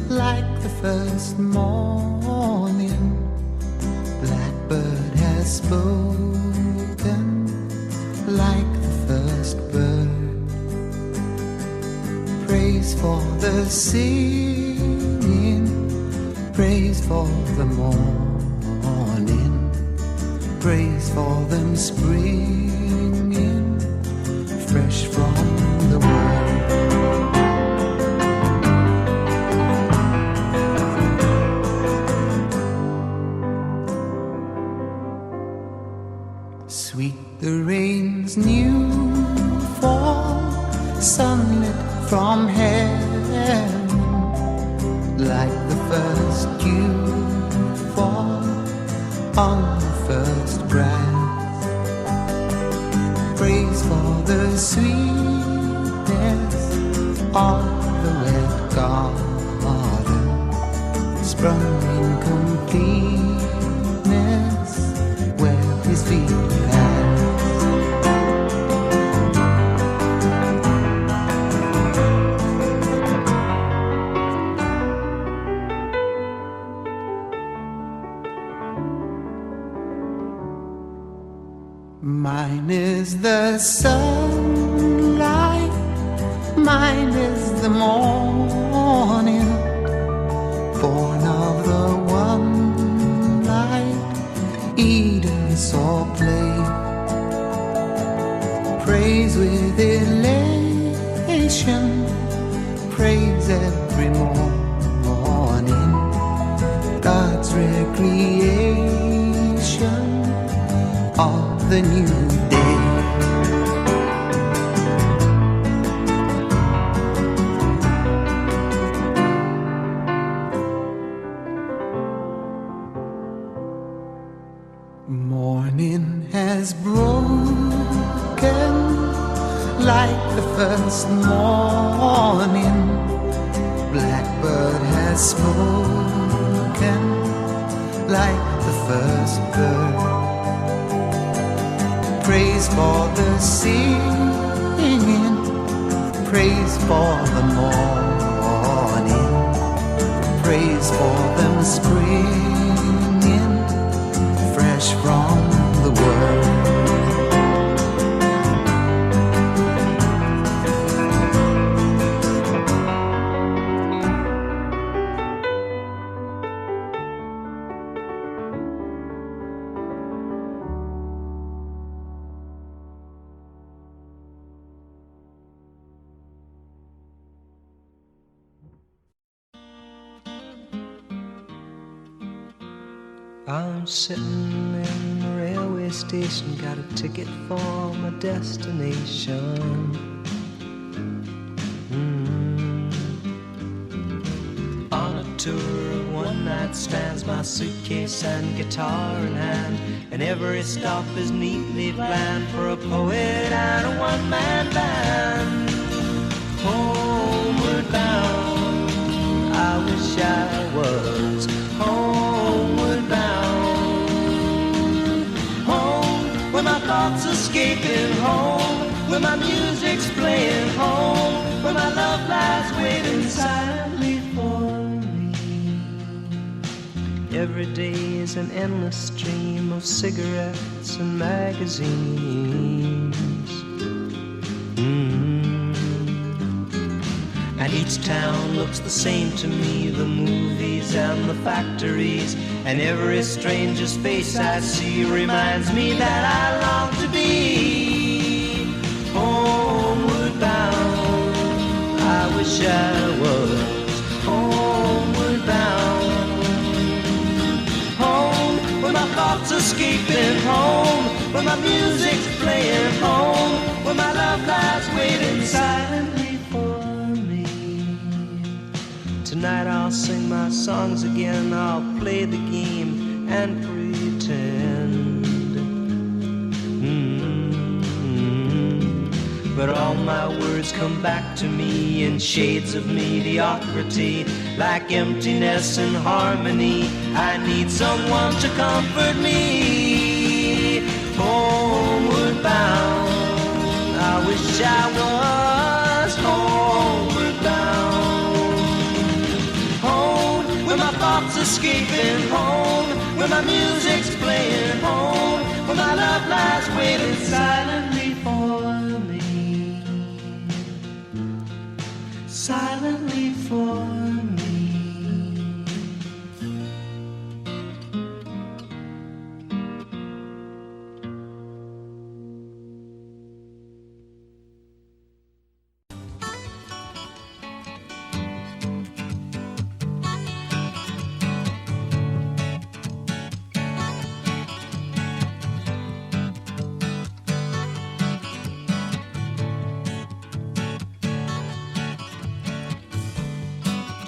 like the first morning. Blackbird has spoken like the first bird. Praise for the singing, praise for the morning, praise for them springing fresh from the world. Sweet the rain's new fall, sunlit from heaven, like the first dew fall on the first grass. Praise for the sweetness of the wet garden, sprung in completeness where his feet pass. Mine is the sunlight, mine is the morning, born of the one light Eden saw play. Praise with elation, praise every morning, God's recreation of the new day. Morning has broken like the first morning. Blackbird has spoken like the first bird. Praise for the singing, praise for the morning, praise for them springing fresh from the world. I'm sitting in the railway station, got a ticket for my destination. On a tour of one-night stands, my suitcase and guitar in hand, and every stop is neatly planned for a poet and a one-man band. Homeward bound, I wish I was homeward bound. Home, where my thoughts escaping, home, where my music's playing, home, where my love lies waiting silently for me. Every day is an endless stream of cigarettes and magazines. And each town looks the same to me, the movies and the factories, and every stranger's face I see reminds me that I long to be homeward bound. I wish I was homeward bound. Home, where my thoughts escaping, home, where my music's playing, home, where my love lies waiting silently for me. Tonight I'll sing my songs again, I'll play the game and pretend. But all my words come back to me in shades of mediocrity, like emptiness and harmony. I need someone to comfort me. Homeward bound, I wish I was homeward bound. escaping home, where my music's playing home, where my love lies waiting silently for me, silently for me.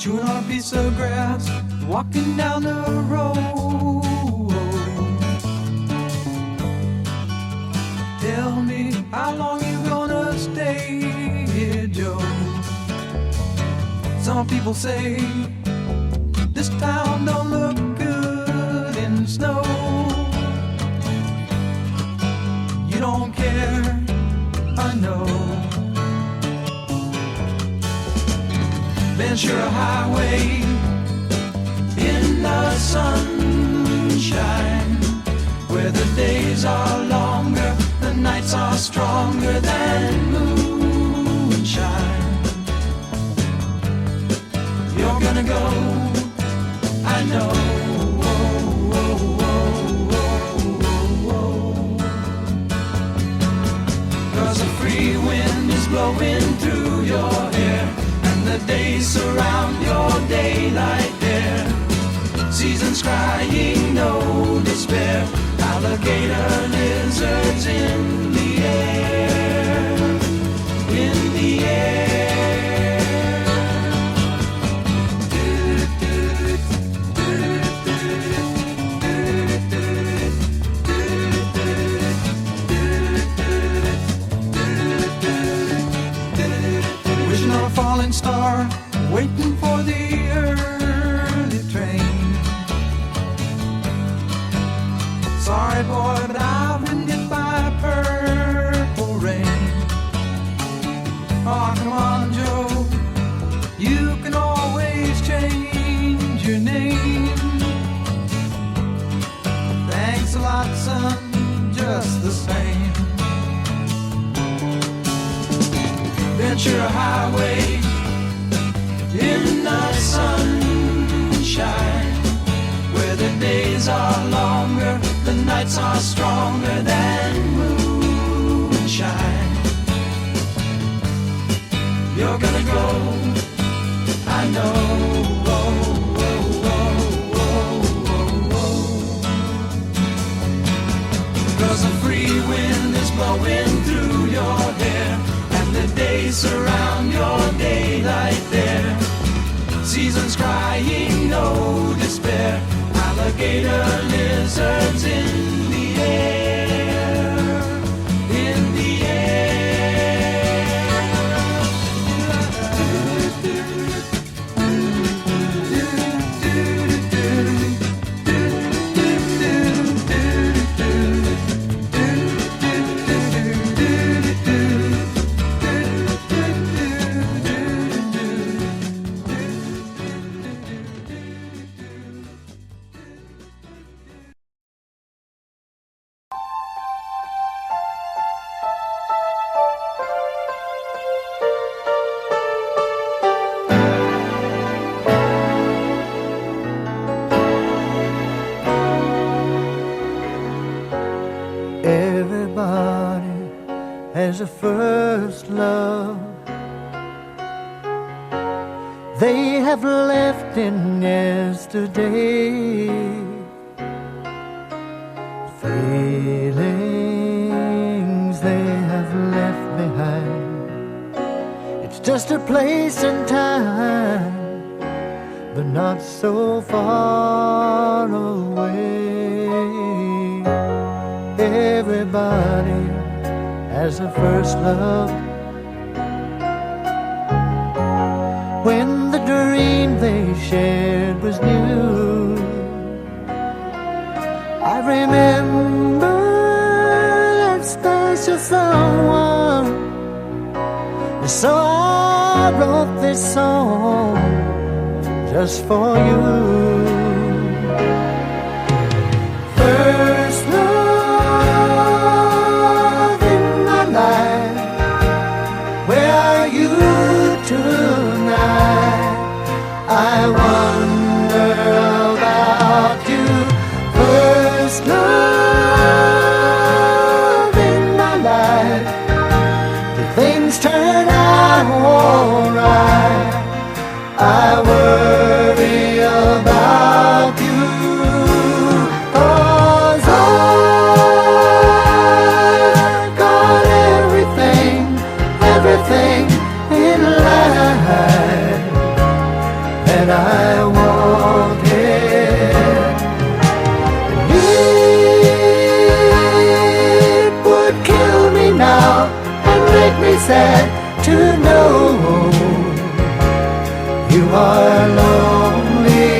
Chewing on a piece of grass, walking down the road. Tell me, how long you gonna stay here, Joe? Some people say this town don't look good in snow. You don't care, I know. Ventura Highway in the sunshine, where the days are longer, the nights are stronger than moonshine. You're gonna go, I know. Cause a free wind is blowing through your hair, the days surround your daylight there. Seasons crying, no despair. Alligator lizards in the air, in the air. Wishing on a falling star, waiting for the early train. Sorry boy, but I've been hit by purple rain. Oh, come on, Joe, you can always change your name. Thanks a lot, son, just the same. Ventura Highway in the sunshine, where the days are longer, the nights are stronger than moonshine. You're gonna go, I know. Cause a free wind is blowing through your hair, the days surround your daylight there. Seasons crying, no despair. Alligator lizards in the air, in the Everybody has a first love they have left in yesterday. Feelings they have left behind, it's just a place and time, but not so far away. Everybody has a first love, when the dream they shared was new. I remember that special someone, and so I wrote this song just for you. that I wanted. It would kill me now and make me sad to know you are lonely.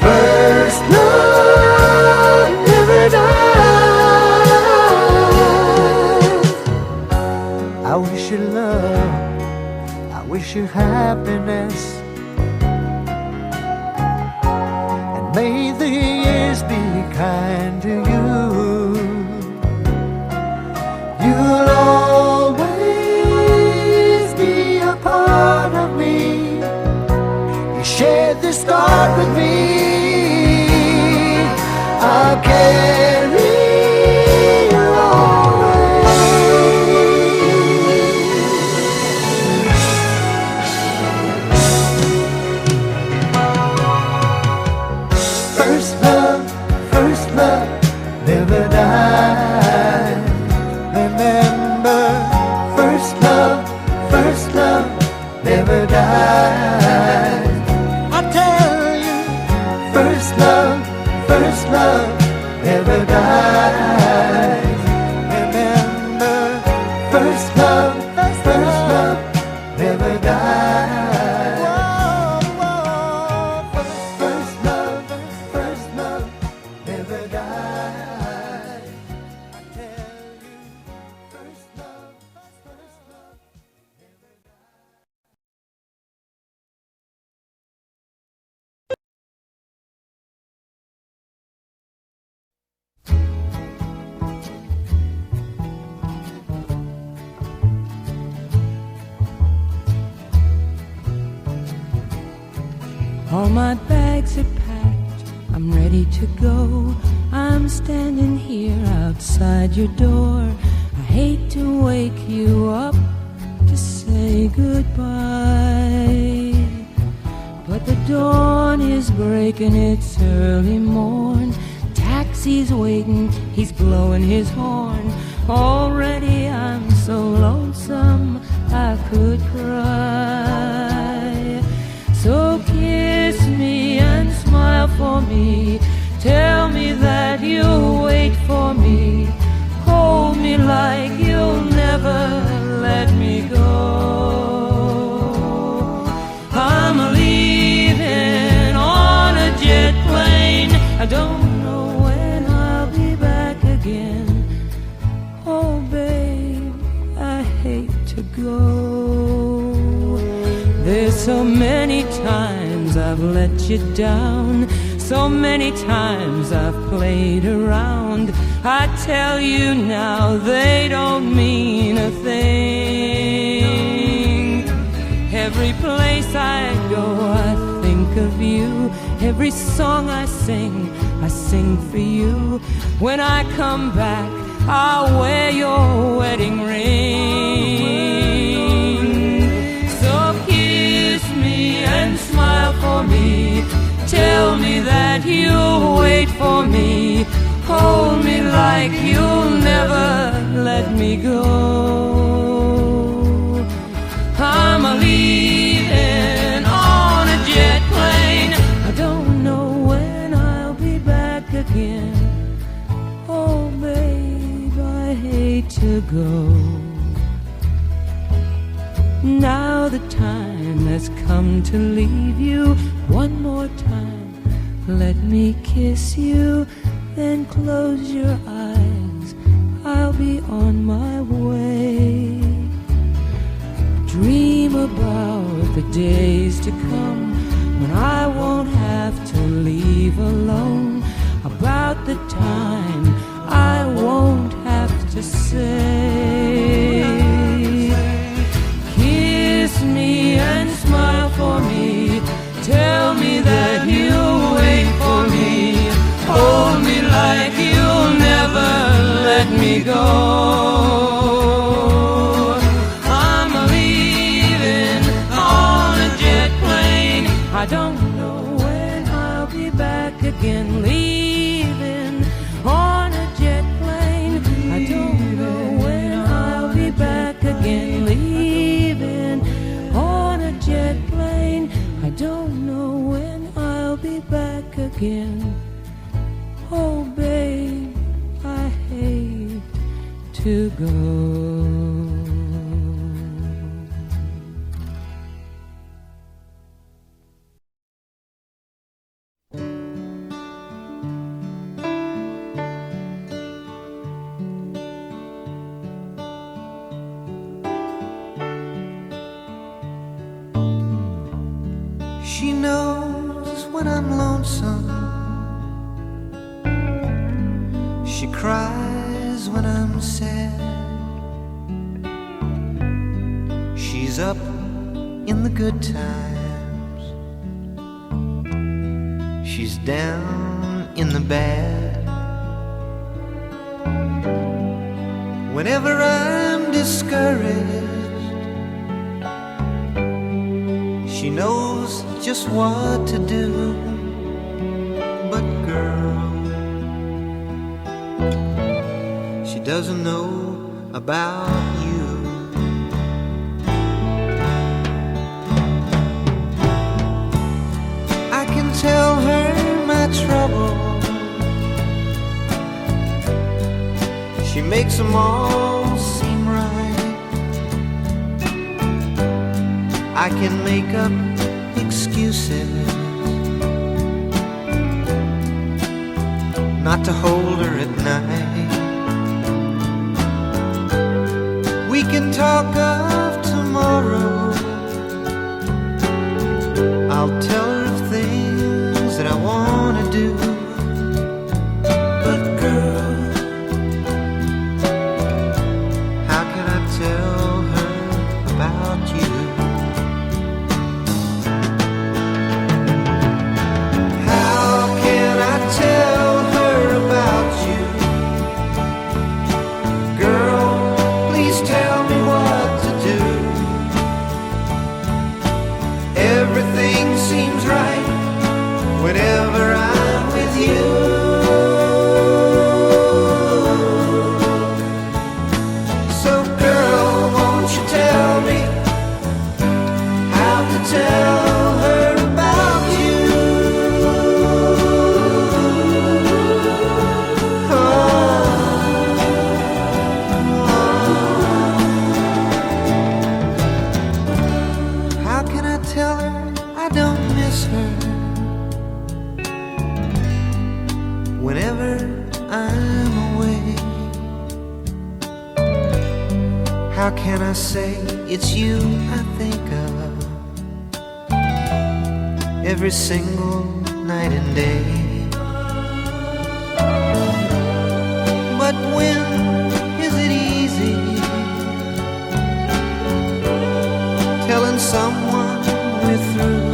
First love never dies. I wish you love, I wish you happiness, and may the years be kind to you. You'll always be a part of me. You shared this start with me. I'll carry you always. First love never dies. Remember, first love never dies. I tell you, first love never dies. Remember, first love never dies. First love never dies. I tell you, first love never dies. All my bags are packed, I'm ready to go. I'm standing here outside your door. I hate to wake you up to say goodbye, but the dawn is breaking, it's early morn. Taxi's waiting, he's blowing his horn. Already I'm so lonesome I could cry. So kiss me and smile for me. Tell me that you'll wait for me. Hold me like you'll never let me go. I'm leaving on a jet plane. I don't know when I'll be back again. Oh babe, I hate to go. There's so many times I've let you down, so many times I've played around. I tell you now, they don't mean a thing. Every place I go, I think of you. Every song I sing for you. When I come back, I'll wear your wedding ring. So kiss me and smile for me. Tell me that you'll wait for me. Hold me like you'll never let me go. I'm leaving on a jet plane. I don't know when I'll be back again. Oh babe, I hate to go. Now the time has come to leave you. One more time, let me kiss you, then close your eyes. I'll be on my way. Dream about the days to come when I won't have to leave alone. About the time I won't have to say. Kiss me and smile for me. Tell me that you'll wait for me. Hold me like you'll never let me go. I'm leaving on a jet plane. I don't know when I'll be back again. Leaving on a jet plane. I don't know when I'll be back again. Leaving on a jet plane. again. Oh, babe, I hate to go. She knows when I'm lonesome. She cries when I'm sad. She's up in the good times. She's down in the bad. Whenever I'm discouraged, she knows just what to do. But girl, she doesn't know about you. I can tell her my trouble. She makes them all seem right. I can make up excuses not to hold her at night. We can talk of tomorrow. I'll tell her of things that I want to do. But girl, how can I tell her about you? Everything seems right whenever I'm with you. So girl, won't you tell me how to tell her about you? How can I tell her I don't miss her whenever I'm away? How can I say it's you I think of every single night and day? But when is it easy telling someone we're through?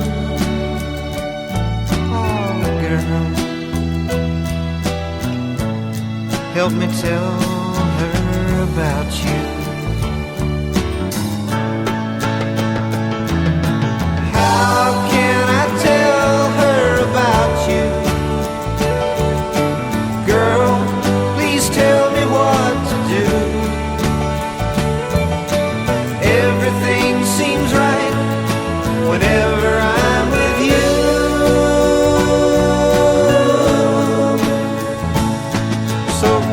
Help me tell her about you. How can I tell her about you? Girl, please tell me what to do. Everything seems right whenever I'm with you.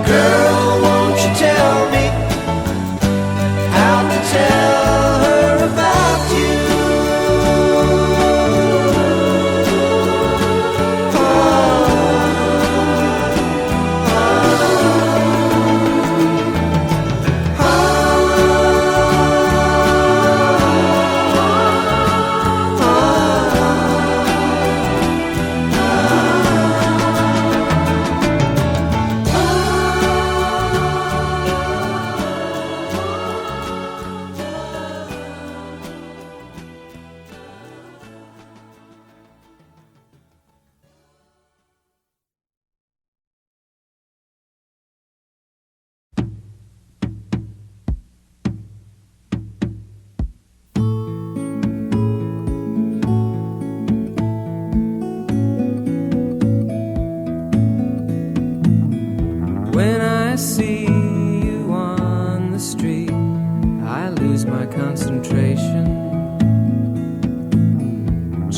Girl, won't you tell me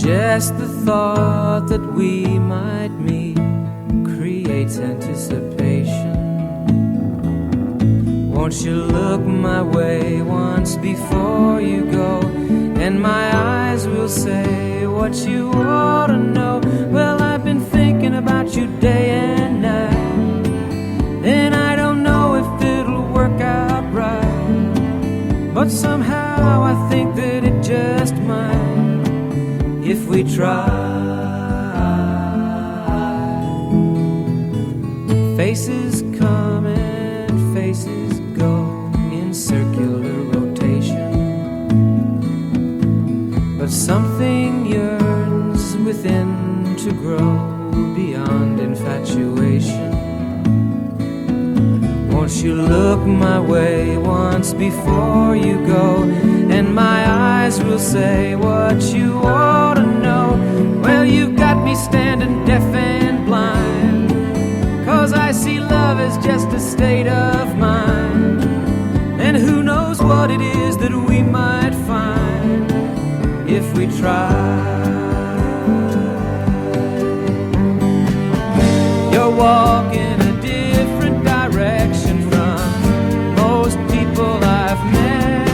just the thought that we might meet creates anticipation. Won't you look my way once before you go, and my eyes will say what you ought to know. Well, I've been thinking about you day and night, and I don't know if it'll work out right, but somehow I think that it just might if we try. Faces come and faces go in circular rotation, but something yearns within to grow beyond infatuation. Won't you look my way once before you go, and my eyes will say what you ought to know. Well, you've got me standing deaf and blind, 'cause I see love as just a state of mind, and who knows what it is that we might find if we try. You're walking a different direction from most people I've met.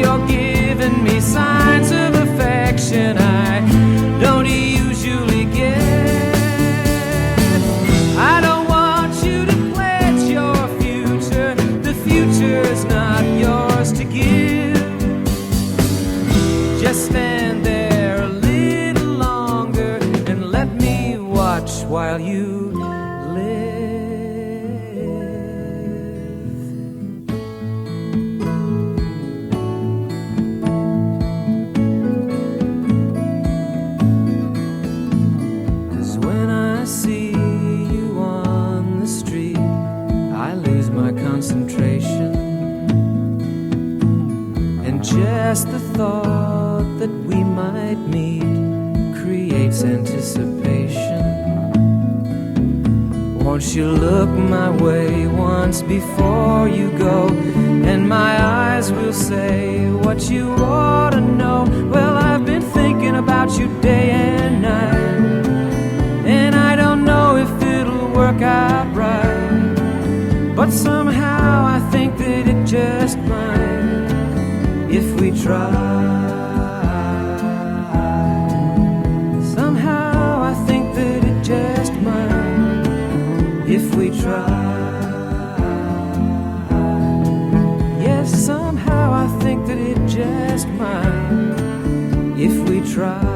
You're giving me signs of affection I don't usually get. I don't want you to pledge your future. The future's not yours to give. Just stand there a little longer and let me watch while you live. 'Cause when I see you on the street, I lose my concentration, and just the thought that we might meet creates anticipation. Won't you look my way once before you go, and my eyes will say what you ought to know. Well, I've been thinking about you day and night, and I don't know if it'll work out right, but somehow I think that it just might if we try. Somehow I think that it just might if we try. Yes, somehow I think that it just might if we try.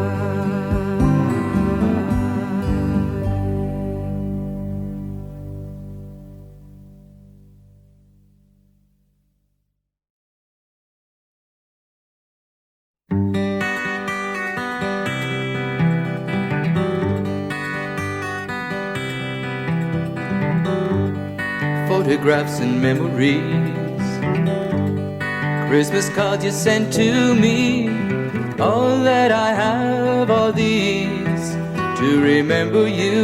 Photographs and memories, Christmas cards you sent to me, all that I have are these to remember you.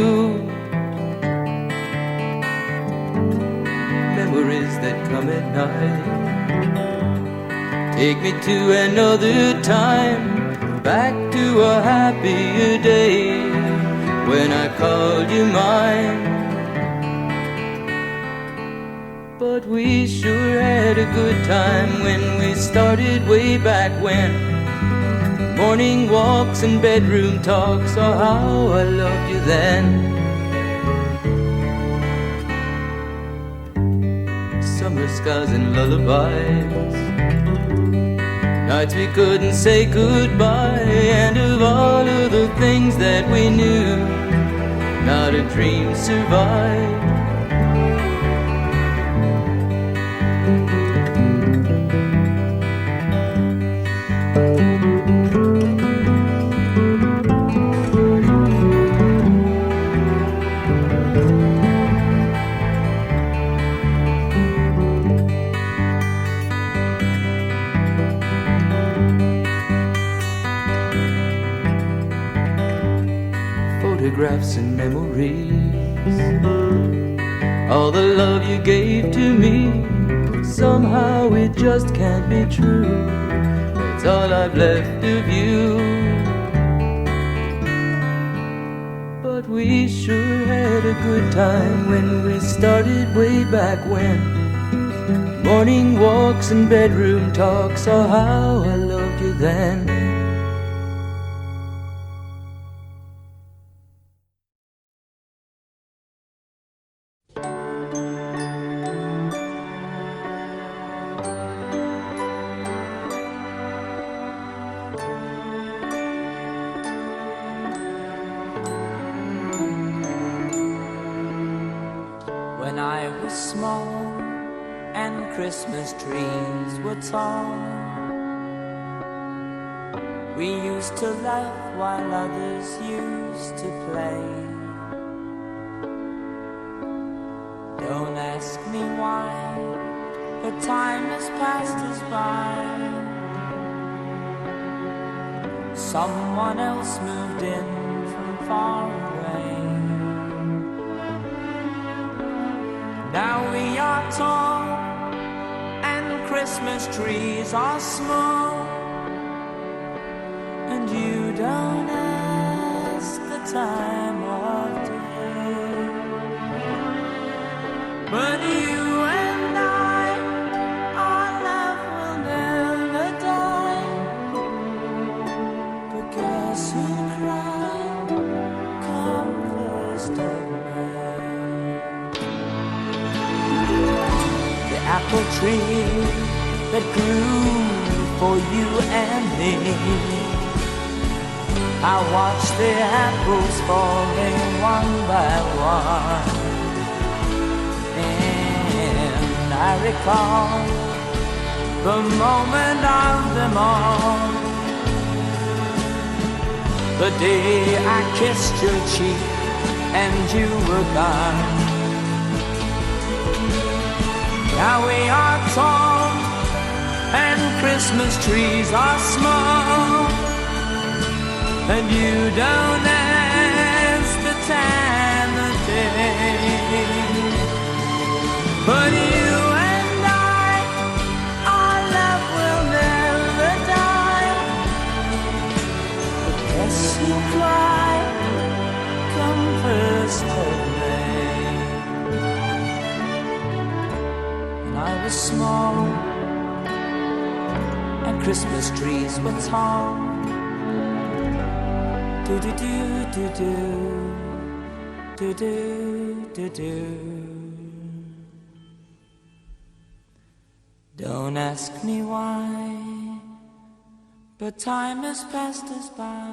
Memories that come at night take me to another time, back to a happier day when I called you mine. But we sure had a good time when we started way back when. Morning walks and bedroom talks, oh how I loved you then. Summer skies and lullabies, nights we couldn't say goodbye, and of all of the things that we knew, not a dream survived. Photographs and memories, all the love you gave to me, somehow it just can't be true. It's all I've left of you. But we sure had a good time when we started way back when. Morning walks and bedroom talks, oh how I loved you then. When I was small and Christmas trees were tall, we used to laugh while others used to play. Don't ask me why, but time has passed us by. Someone else moved in from far away. Now we are tall and Christmas trees are small, and you don't ask the time of day. But you and I, our love will never die. But guess who cried come first of May? The apple tree that grew for you and me. I watched the apples falling one by one, and I recall the moment of them all. The day I kissed your cheek and you were gone. Now we are tall and Christmas trees are small, and you don't ask the time of day. But you and I, our love will never die. But guess who cried come first of May? When I was small and Christmas trees were tall, do do do do do do do do. Don't ask me why, but time has passed us by.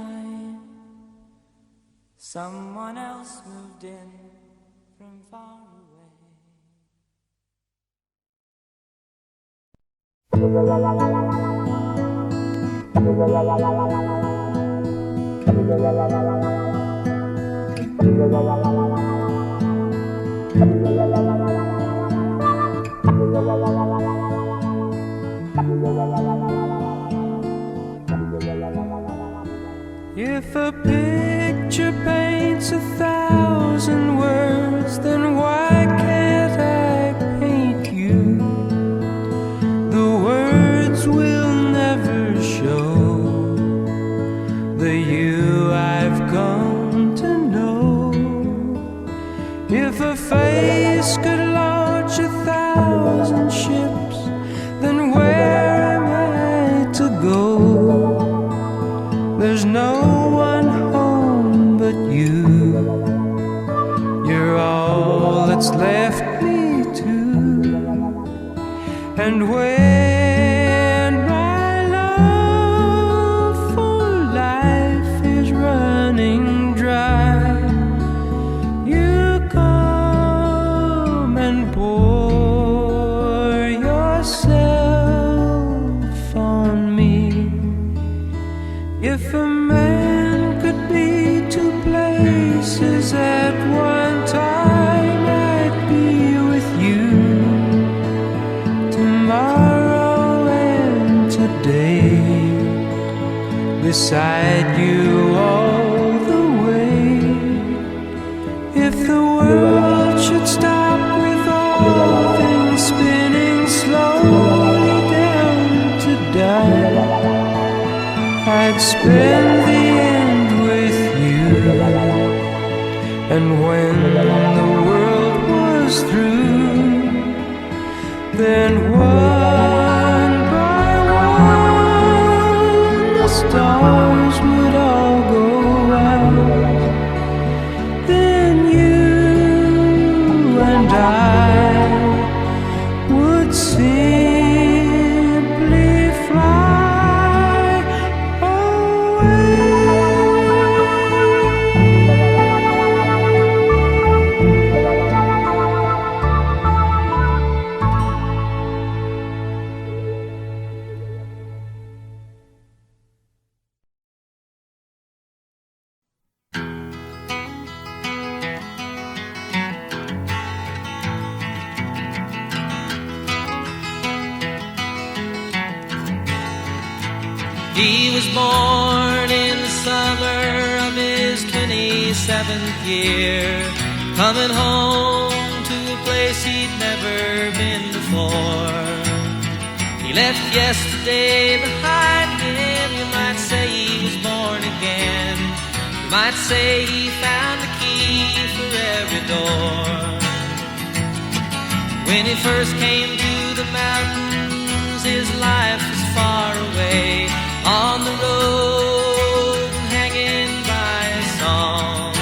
Someone else moved in from far away. If a picture paints 1,000 words, then why can't I paint you? The words will never show the you I've come to know. If a face could launch 1,000 ships, then where am I to go? There's no one home but you. You're all that's left me to. And when my love for life is running dry, you come and pour yourself on me. If a man could be 2 places at one time, I'd be with you tomorrow and today, beside you all the way. If the world should stop with all things spinning slowly down to die, would spend the end with you. And when the world was through, then one by one the stars would all go out. Then you and I would simply fly away. He was born in the summer of his 27th year, coming home to a place he'd never been before. He left yesterday behind him. You might say he was born again. You might say he found a key for every door. When he first came to the mountains, his life was far away, on the road, hanging by a song.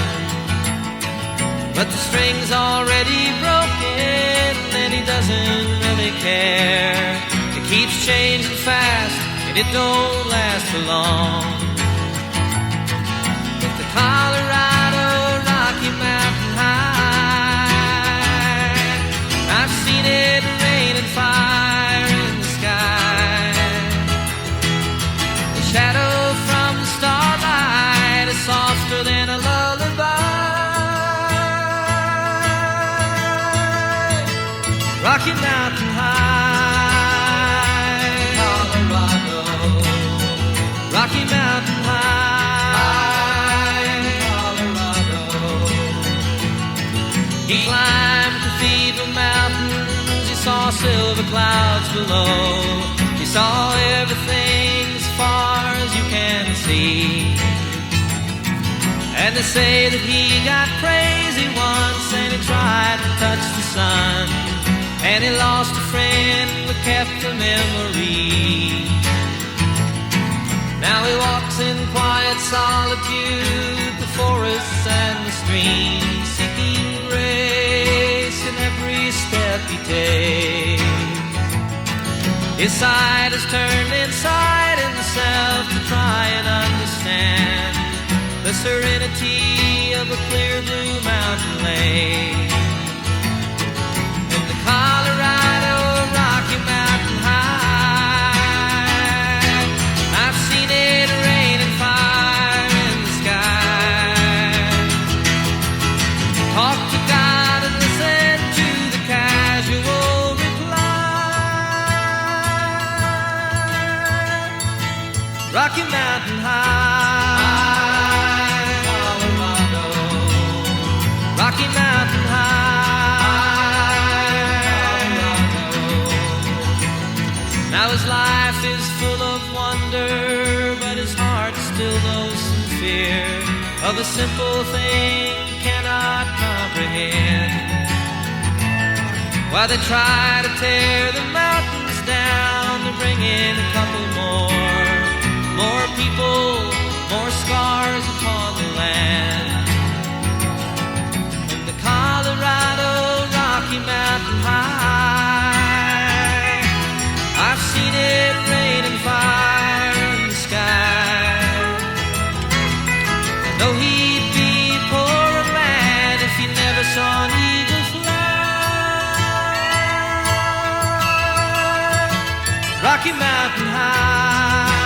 But the string's already broken, and he doesn't really care. It keeps changing fast, and it don't last for long. But the Colorado Rocky Mountain High, I've seen it rain and fire in the sky. The shadow from the starlight is softer than a lullaby. Rocky Mountain High, Colorado. Rocky Mountain High, Colorado. He climbed Cathedral Mountains. He saw silver clouds below. He saw everything as far as you can see. And they say that he got crazy once, and he tried to touch the sun, and he lost a friend but kept the memory. Now he walks in quiet solitude, the forests and the streams, seeking grace in every step he takes. His side is turned inside himself to try and understand the serenity of a clear blue mountain lake. In the Colorado Rocky Mountain High, I've seen it rain and fire in the sky. Talk to God and listen to the casual reply. Rocky Mountain High, Colorado. Rocky Mountain High, Colorado. Now his life is full of wonder, but his heart still knows some fear of a simple thing he cannot comprehend. While they try to tear the mountains down to bring in a couple more people, more scars upon the land. In the Colorado Rocky Mountain High, I've seen it rain and fire in the sky. Though he'd be a poorer man if he never saw an eagle fly. Rocky Mountain High,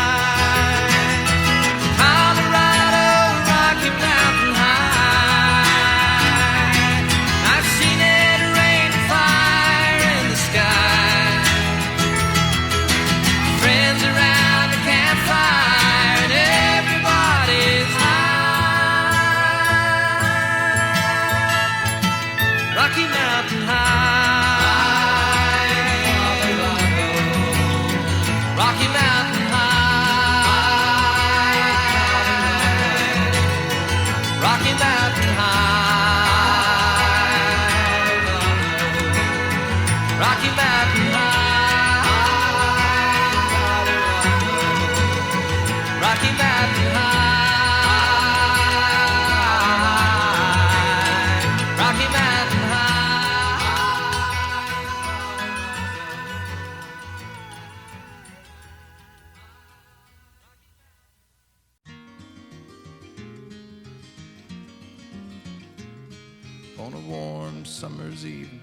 on a warm summer's evening,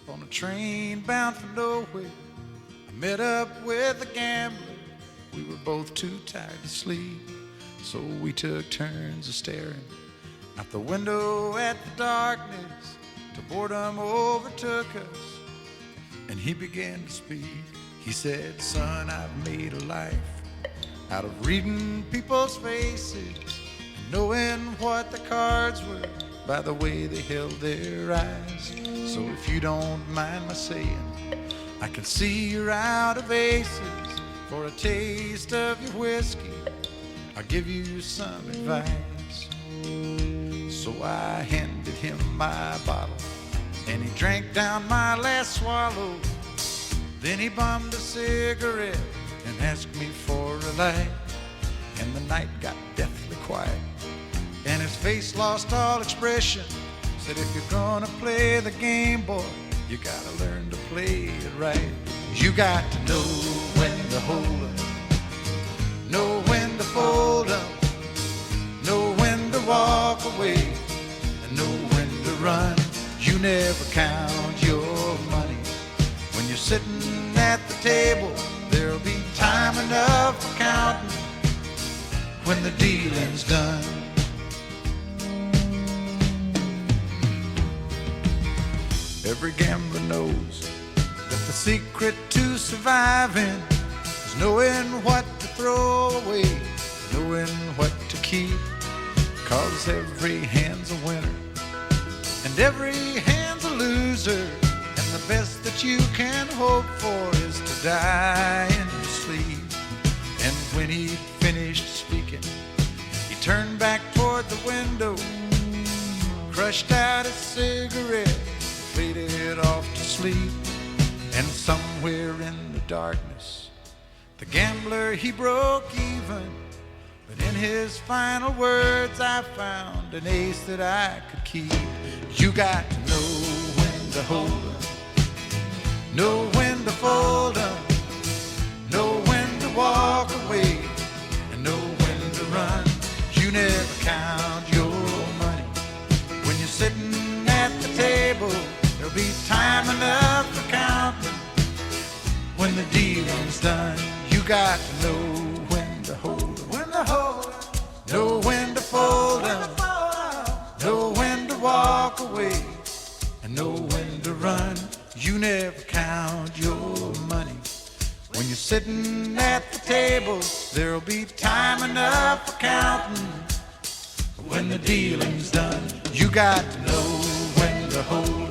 on a train bound for nowhere. I met up with a gambler. We were both too tired to sleep, so we took turns of staring out the window at the darkness till boredom overtook us, and he began to speak. He said, "Son, I've made a life out of reading people's faces and knowing what the cards were by the way they held their eyes. So if you don't mind my saying, I can see you're out of aces. For a taste of your whiskey, I'll give you some advice." So I handed him my bottle, and he drank down my last swallow. Then he bummed a cigarette and asked me for a light. And the night got deathly quiet, and his face lost all expression. Said, "If you're gonna play the game, boy, you gotta learn to play it right. You got to know when to hold up, know when to fold up, know when to walk away, and know when to run. You never count your money when you're sitting at the table. There'll be time enough for counting when the dealing's done." Every gambler knows that the secret to surviving is knowing what to throw away, knowing what to keep. 'Cause every hand's a winner and every hand's a loser, and the best that you can hope for is to die in your sleep. And when he'd finished speaking, he turned back toward the window, crushed out a cigarette, faded off to sleep. And somewhere in the darkness, the gambler, he broke even. But in his final words, I found an ace that I could keep. You got to know when to hold up, know when to fold up, know when to walk away, and know when to run. You never count your money when you're sitting at the table. There'll be time enough for counting when the dealing's done. You got to know when to hold up, know when to fold up, know when to walk away, and know when to run. You never count your money when you're sitting at the table. There'll be time enough for counting when the dealing's done. You got to know when to hold up,